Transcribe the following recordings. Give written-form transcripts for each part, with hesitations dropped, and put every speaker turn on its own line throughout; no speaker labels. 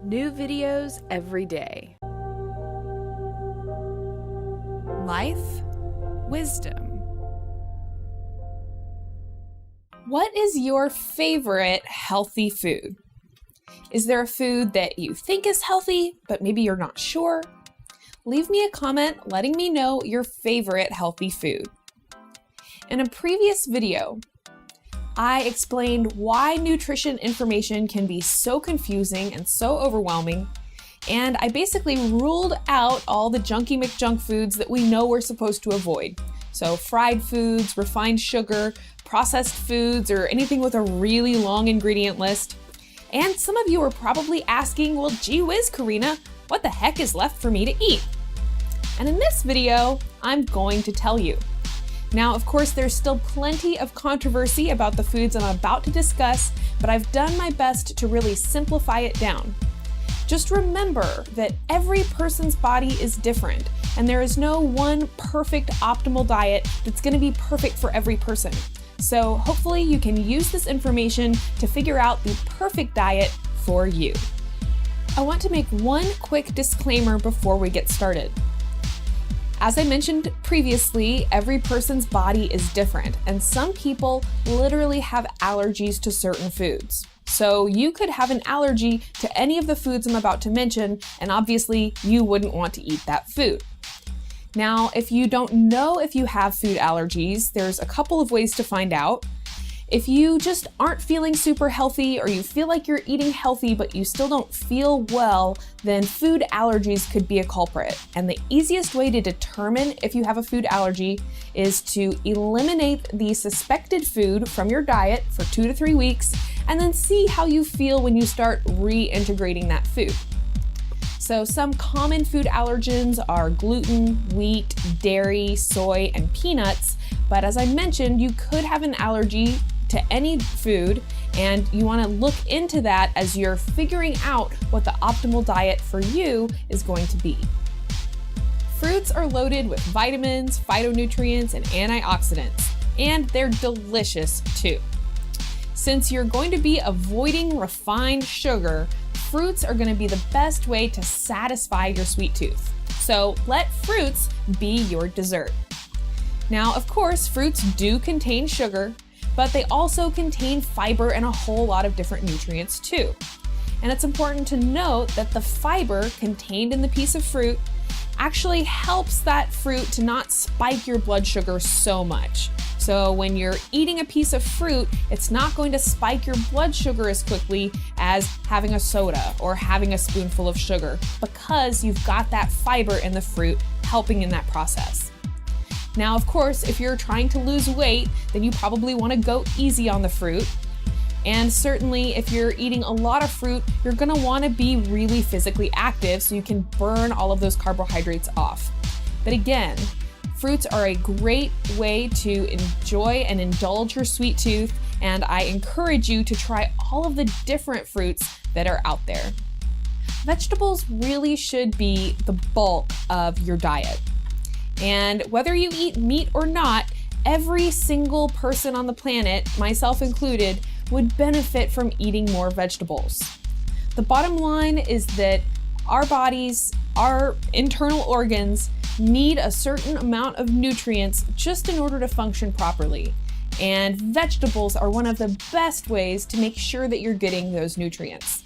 New videos every day. Life, wisdom. What is your favorite healthy food? Is there a food that you think is healthy, but maybe you're not sure? Leave me a comment letting me know your favorite healthy food. In a previous video, I explained why nutrition information can be so confusing and so overwhelming, and I basically ruled out all the junky McJunk foods that we know we're supposed to avoid. So fried foods, refined sugar, processed foods, or anything with a really long ingredient list. And some of you are probably asking, well, gee whiz, Karina, what the heck is left for me to eat? And in this video, I'm going to tell you. Now, of course, there's still plenty of controversy about the foods I'm about to discuss, but I've done my best to really simplify it down. Just remember that every person's body is different, and there is no one perfect optimal diet that's going to be perfect for every person. So hopefully you can use this information to figure out the perfect diet for you. I want to make one quick disclaimer before we get started. As I mentioned previously, every person's body is different, and some people literally have allergies to certain foods. So you could have an allergy to any of the foods I'm about to mention, and obviously you wouldn't want to eat that food. Now, if you don't know if you have food allergies, there's a couple of ways to find out. If you just aren't feeling super healthy, or you feel like you're eating healthy but you still don't feel well, then food allergies could be a culprit. And the easiest way to determine if you have a food allergy is to eliminate the suspected food from your diet for 2 to 3 weeks, and then see how you feel when you start reintegrating that food. So some common food allergens are gluten, wheat, dairy, soy, and peanuts. But as I mentioned, you could have an allergy to any food, and you want to look into that as you're figuring out what the optimal diet for you is going to be. Fruits are loaded with vitamins, phytonutrients, and antioxidants, and they're delicious too. Since you're going to be avoiding refined sugar, fruits are going to be the best way to satisfy your sweet tooth. So let fruits be your dessert. Now, of course, fruits do contain sugar, but they also contain fiber and a whole lot of different nutrients too. And it's important to note that the fiber contained in the piece of fruit actually helps that fruit to not spike your blood sugar so much. So when you're eating a piece of fruit, it's not going to spike your blood sugar as quickly as having a soda or having a spoonful of sugar, because you've got that fiber in the fruit helping in that process. Now, of course, if you're trying to lose weight, then you probably want to go easy on the fruit. And certainly if you're eating a lot of fruit, you're going to want to be really physically active so you can burn all of those carbohydrates off. But again, fruits are a great way to enjoy and indulge your sweet tooth, and I encourage you to try all of the different fruits that are out there. Vegetables really should be the bulk of your diet. And whether you eat meat or not, every single person on the planet, myself included, would benefit from eating more vegetables. The bottom line is that our bodies, our internal organs, need a certain amount of nutrients just in order to function properly. And vegetables are one of the best ways to make sure that you're getting those nutrients.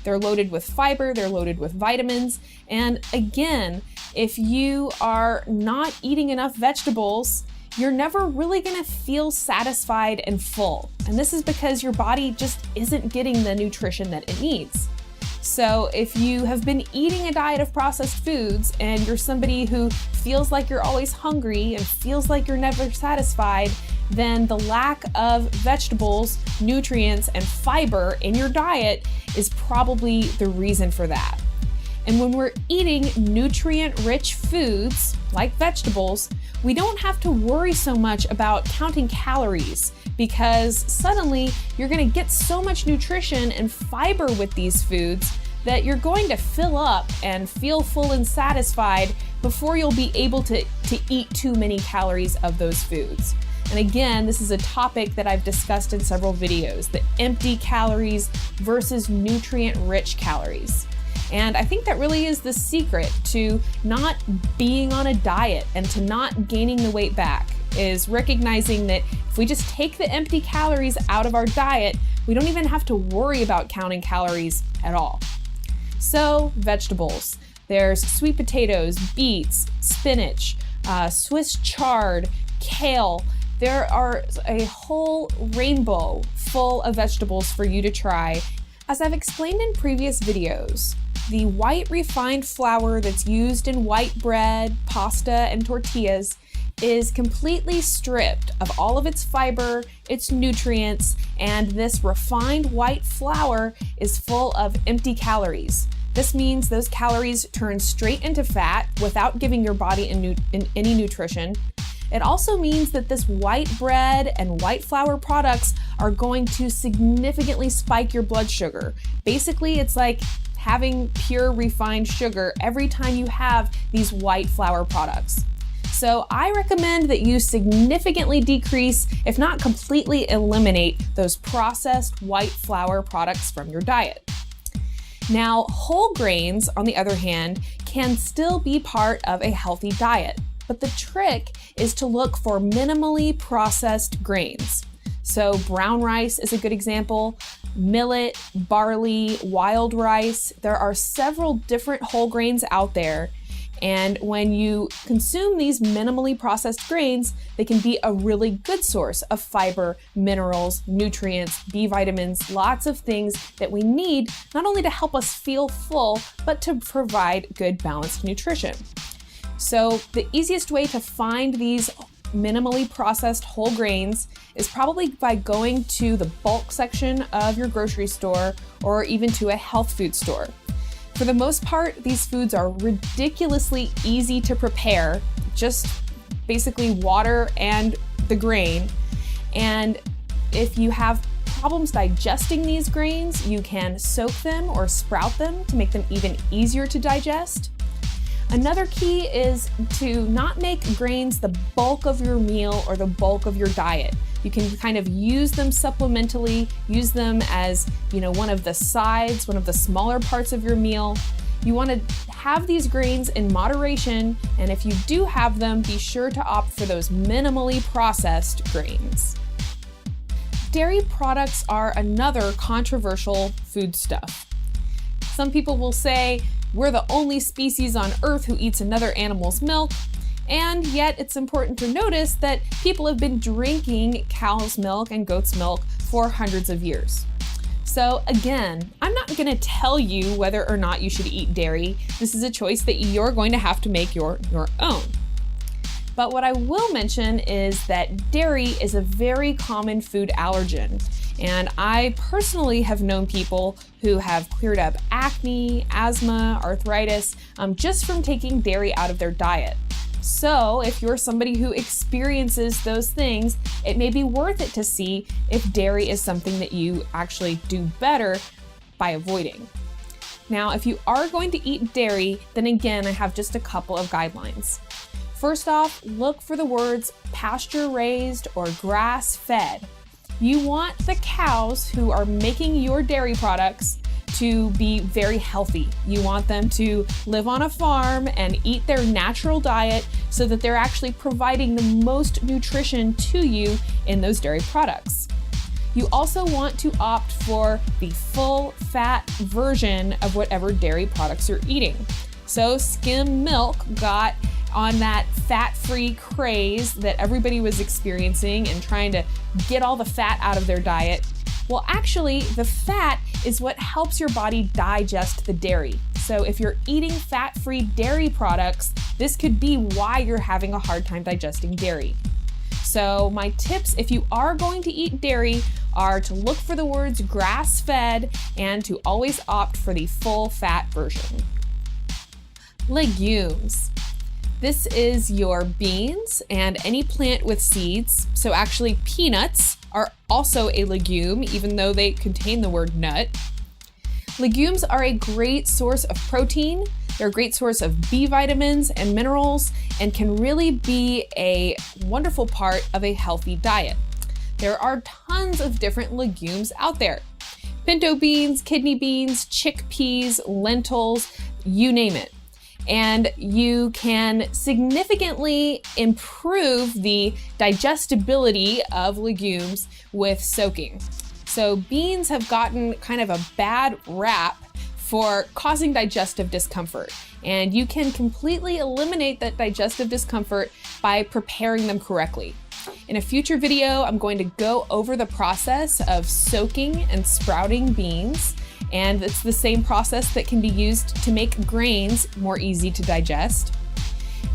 They're loaded with fiber, they're loaded with vitamins, and again, if you are not eating enough vegetables, you're never really gonna feel satisfied and full. And this is because your body just isn't getting the nutrition that it needs. So if you have been eating a diet of processed foods and you're somebody who feels like you're always hungry and feels like you're never satisfied, then the lack of vegetables, nutrients, and fiber in your diet is probably the reason for that. And when we're eating nutrient-rich foods like vegetables, we don't have to worry so much about counting calories, because suddenly you're going to get so much nutrition and fiber with these foods that you're going to fill up and feel full and satisfied before you'll be able to eat too many calories of those foods. And again, this is a topic that I've discussed in several videos, the empty calories versus nutrient-rich calories. And I think that really is the secret to not being on a diet and to not gaining the weight back, is recognizing that if we just take the empty calories out of our diet, we don't even have to worry about counting calories at all. So, vegetables. There's sweet potatoes, beets, spinach, Swiss chard, kale. There are a whole rainbow full of vegetables for you to try. As I've explained in previous videos, the white refined flour that's used in white bread, pasta, and tortillas is completely stripped of all of its fiber, its nutrients, and this refined white flour is full of empty calories. This means those calories turn straight into fat without giving your body any nutrition. It also means that this white bread and white flour products are going to significantly spike your blood sugar. Basically, it's like having pure refined sugar every time you have these white flour products. So I recommend that you significantly decrease, if not completely eliminate, those processed white flour products from your diet. Now, whole grains, on the other hand, can still be part of a healthy diet, but the trick is to look for minimally processed grains. So brown rice is a good example, millet, barley, wild rice. There are several different whole grains out there. And when you consume these minimally processed grains, they can be a really good source of fiber, minerals, nutrients, B vitamins, lots of things that we need, not only to help us feel full, but to provide good balanced nutrition. So the easiest way to find these minimally processed whole grains is probably by going to the bulk section of your grocery store or even to a health food store. For the most part, these foods are ridiculously easy to prepare, just basically water and the grain. And if you have problems digesting these grains, you can soak them or sprout them to make them even easier to digest. Another key is to not make grains the bulk of your meal or the bulk of your diet. You can kind of use them supplementally, use them as, one of the sides, one of the smaller parts of your meal. You want to have these grains in moderation, and if you do have them, be sure to opt for those minimally processed grains. Dairy products are another controversial foodstuff. Some people will say, we're the only species on Earth who eats another animal's milk, and yet it's important to notice that people have been drinking cow's milk and goat's milk for hundreds of years. So again, I'm not going to tell you whether or not you should eat dairy. This is a choice that you're going to have to make your own. But what I will mention is that dairy is a very common food allergen. And I personally have known people who have cleared up acne, asthma, arthritis, just from taking dairy out of their diet. So if you're somebody who experiences those things, it may be worth it to see if dairy is something that you actually do better by avoiding. Now, if you are going to eat dairy, then again, I have just a couple of guidelines. First off, look for the words pasture-raised or grass-fed. You want the cows who are making your dairy products to be very healthy. You want them to live on a farm and eat their natural diet so that they're actually providing the most nutrition to you in those dairy products. You also want to opt for the full fat version of whatever dairy products you're eating. So skim milk got on that fat-free craze that everybody was experiencing and trying to get all the fat out of their diet. Well, actually, the fat is what helps your body digest the dairy. So if you're eating fat-free dairy products, this could be why you're having a hard time digesting dairy. So my tips, if you are going to eat dairy, are to look for the words grass-fed and to always opt for the full fat version. Legumes. This is your beans and any plant with seeds. So actually peanuts are also a legume, even though they contain the word nut. Legumes are a great source of protein. They're a great source of B vitamins and minerals and can really be a wonderful part of a healthy diet. There are tons of different legumes out there. pinto beans, kidney beans, chickpeas, lentils, you name it. And you can significantly improve the digestibility of legumes with soaking. So beans have gotten kind of a bad rap for causing digestive discomfort, and you can completely eliminate that digestive discomfort by preparing them correctly. In a future video, I'm going to go over the process of soaking and sprouting beans, and it's the same process that can be used to make grains more easy to digest.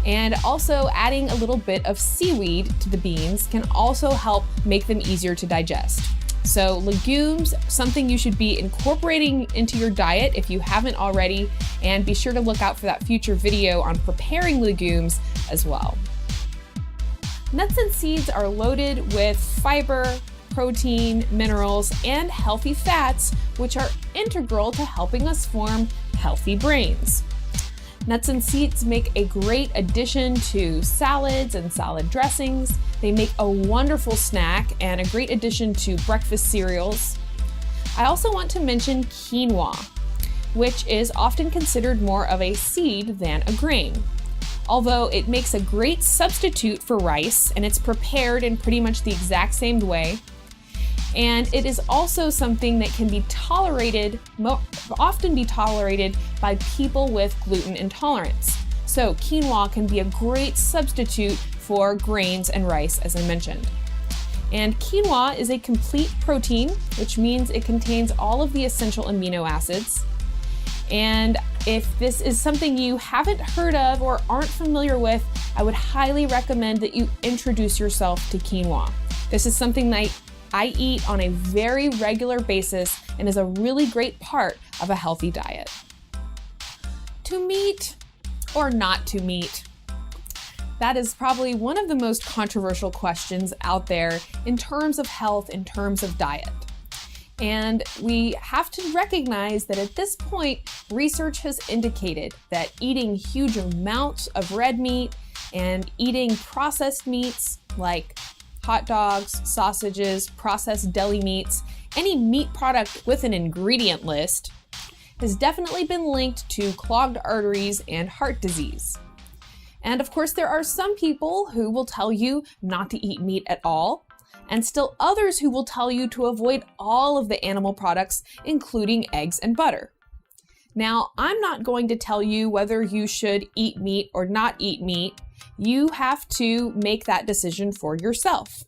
And also adding a little bit of seaweed to the beans can also help make them easier to digest. So legumes, something you should be incorporating into your diet if you haven't already, and be sure to look out for that future video on preparing legumes as well. Nuts and seeds are loaded with fiber, protein, minerals, and healthy fats, which are integral to helping us form healthy brains. Nuts and seeds make a great addition to salads and salad dressings. They make a wonderful snack and a great addition to breakfast cereals. I also want to mention quinoa, which is often considered more of a seed than a grain. Although it makes a great substitute for rice, and it's prepared in pretty much the exact same way. And it is also something that can be tolerated, often be tolerated by people with gluten intolerance. So quinoa can be a great substitute for grains and rice, as I mentioned. And quinoa is a complete protein, which means it contains all of the essential amino acids. And if this is something you haven't heard of or aren't familiar with, I would highly recommend that you introduce yourself to quinoa. This is something that I eat on a very regular basis and is a really great part of a healthy diet. To meat or not to meat? That is probably one of the most controversial questions out there in terms of health, in terms of diet. And we have to recognize that at this point, research has indicated that eating huge amounts of red meat and eating processed meats like hot dogs, sausages, processed deli meats, any meat product with an ingredient list has definitely been linked to clogged arteries and heart disease. And of course, there are some people who will tell you not to eat meat at all, and still others who will tell you to avoid all of the animal products, including eggs and butter. Now, I'm not going to tell you whether you should eat meat or not eat meat. You have to make that decision for yourself.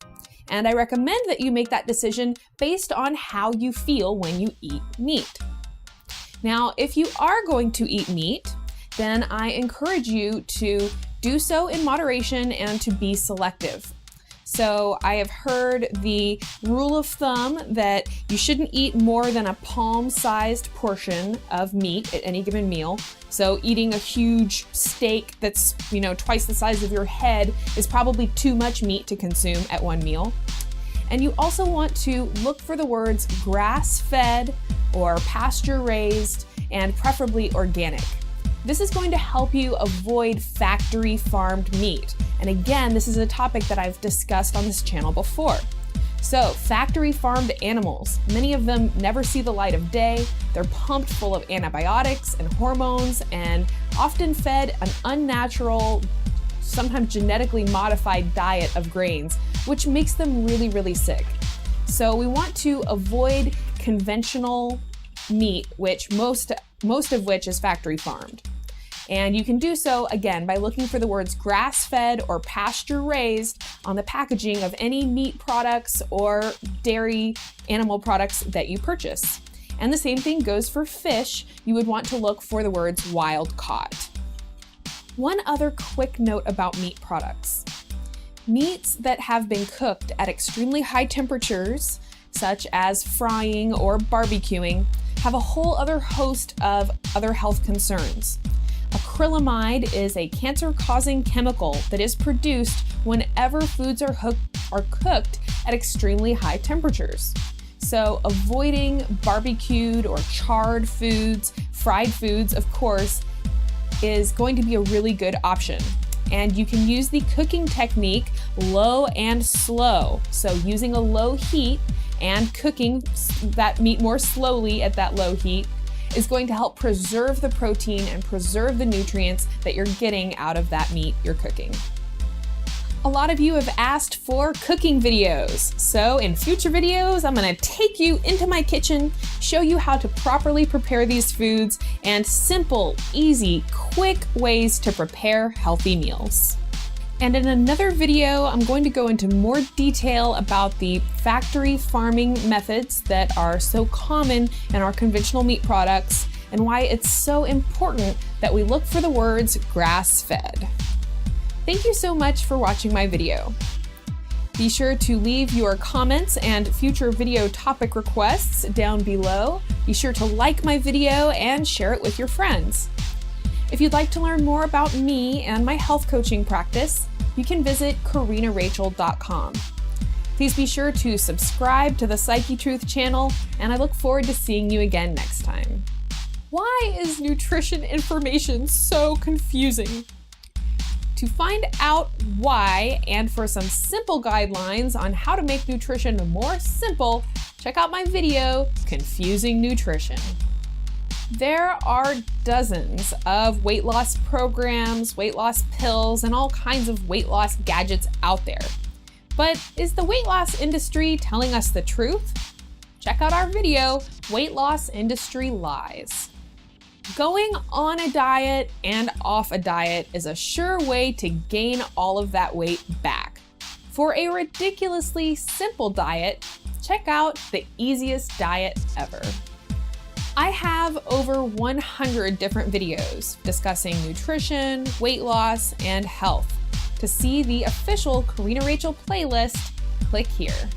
And I recommend that you make that decision based on how you feel when you eat meat. Now, if you are going to eat meat, then I encourage you to do so in moderation and to be selective. So I have heard the rule of thumb that you shouldn't eat more than a palm-sized portion of meat at any given meal. So eating a huge steak that's, twice the size of your head is probably too much meat to consume at one meal. And you also want to look for the words grass-fed or pasture-raised and preferably organic. This is going to help you avoid factory farmed meat. And again, this is a topic that I've discussed on this channel before. So factory farmed animals, many of them never see the light of day. They're pumped full of antibiotics and hormones and often fed an unnatural, sometimes genetically modified diet of grains, which makes them really, really sick. So we want to avoid conventional meat, which most of which is factory farmed. And you can do so, again, by looking for the words grass-fed or pasture-raised on the packaging of any meat products or dairy animal products that you purchase. And the same thing goes for fish. You would want to look for the words wild caught. One other quick note about meat products. Meats that have been cooked at extremely high temperatures, such as frying or barbecuing, have a whole other host of other health concerns. Acrylamide is a cancer-causing chemical that is produced whenever foods are cooked at extremely high temperatures. So avoiding barbecued or charred foods, fried foods, of course, is going to be a really good option. And you can use the cooking technique low and slow. So using a low heat and cooking that meat more slowly at that low heat is going to help preserve the protein and preserve the nutrients that you're getting out of that meat you're cooking. A lot of you have asked for cooking videos, so in future videos, I'm gonna take you into my kitchen, show you how to properly prepare these foods, and simple, easy, quick ways to prepare healthy meals. And in another video, I'm going to go into more detail about the factory farming methods that are so common in our conventional meat products and why it's so important that we look for the words grass-fed. Thank you so much for watching my video. Be sure to leave your comments and future video topic requests down below. Be sure to like my video and share it with your friends. If you'd like to learn more about me and my health coaching practice, you can visit KarinaRachel.com. Please be sure to subscribe to the Psyche Truth channel, and I look forward to seeing you again next time. Why is nutrition information so confusing? To find out why and for some simple guidelines on how to make nutrition more simple, check out my video, Confusing Nutrition. There are dozens of weight loss programs, weight loss pills, and all kinds of weight loss gadgets out there. But is the weight loss industry telling us the truth? Check out our video, Weight Loss Industry Lies. Going on a diet and off a diet is a sure way to gain all of that weight back. For a ridiculously simple diet, check out the easiest diet ever. I have over 100 different videos discussing nutrition, weight loss, and health. To see the official Karina Rachel playlist, click here.